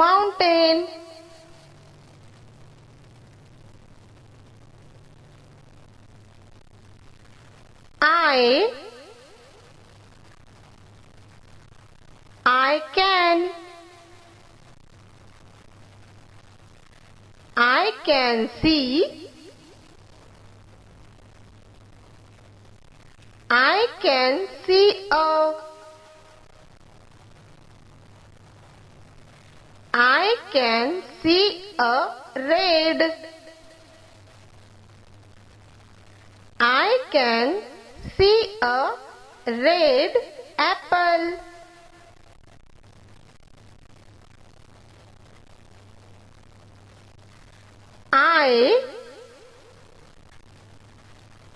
mountain. I can see. I can see a. I can see a red. I can see a red apple.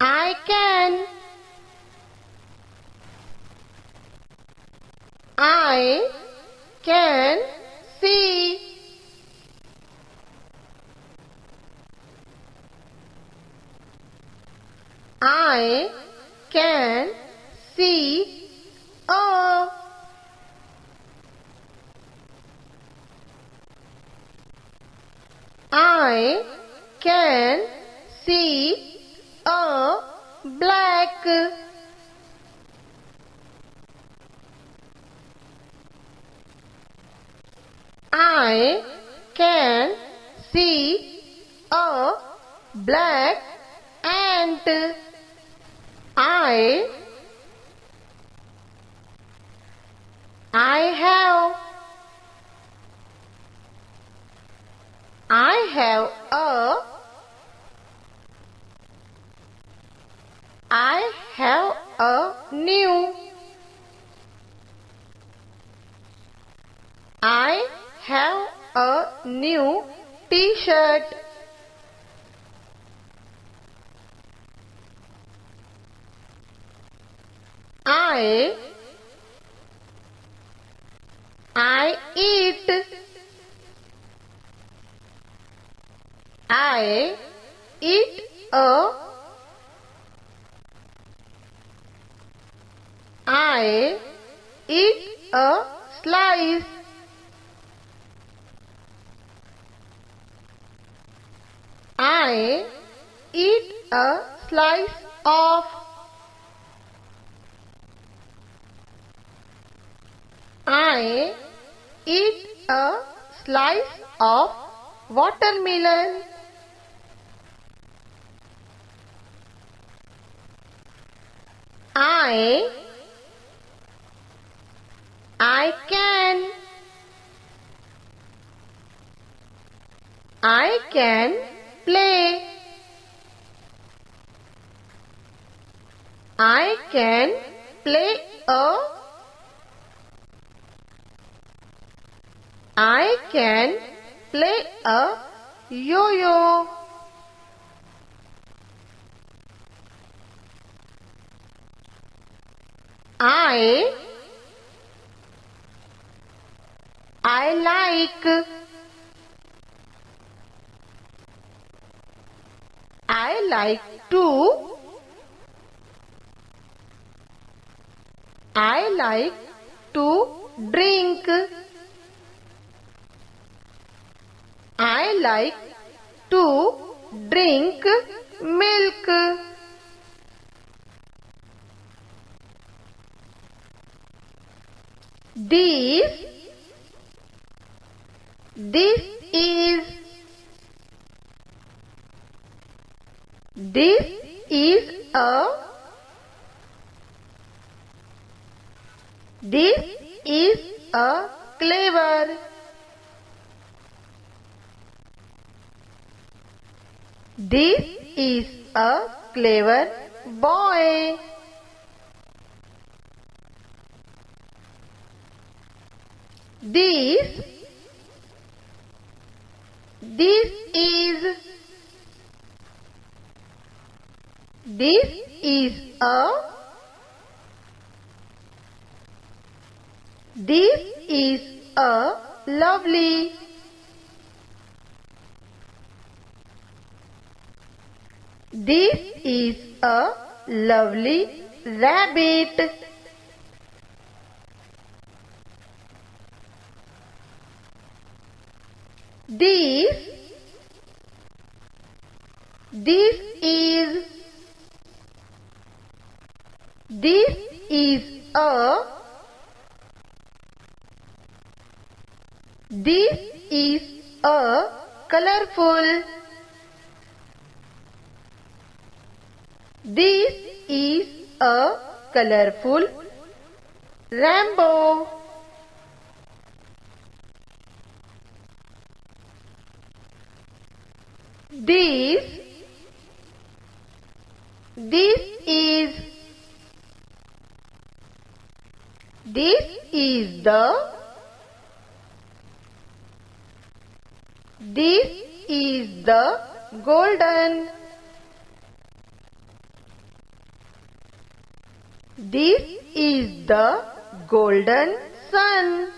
I can. I can see. I can see a. I can see a black. I can see a black ant. I have a new. I have a new T-shirt. I eat. I eat a. I eat a slice. I eat a slice of. I eat a slice of watermelon. I can play. I can play a. I can play a yo-yo. I like. I like to. I like to drink. I like to drink milk. This is a. This is a clever. This is a clever boy. This is a. This is a lovely. This is a lovely rabbit. This is a colorful. This is a colorful rainbow. This is the golden. This is the golden sun.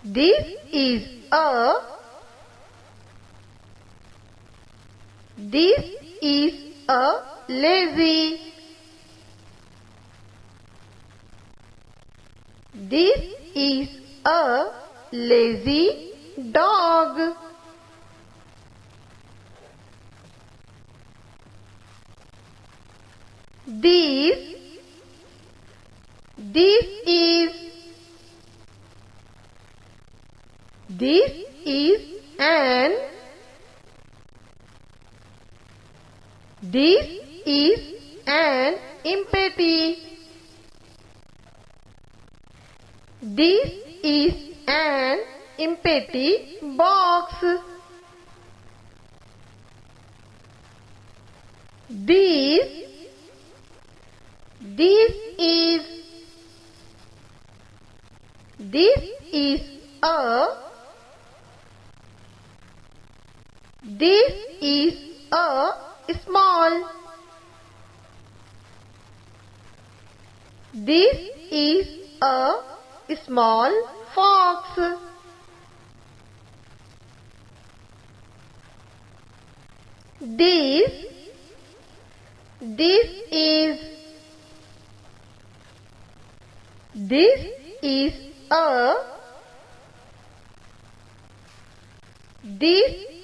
This is a lazy. This is a lazy dog. This is an empty. This is an empty box. This is a small. This is a small fox. This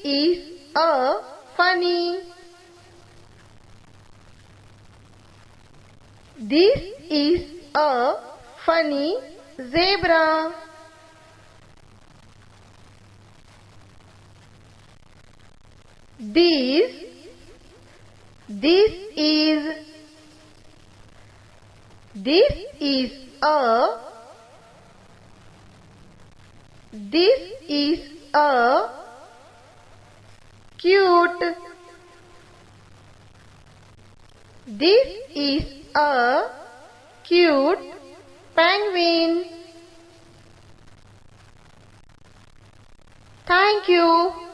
is a funny. This is a funny zebra. This is a cute. This is a cute penguin. Thank you.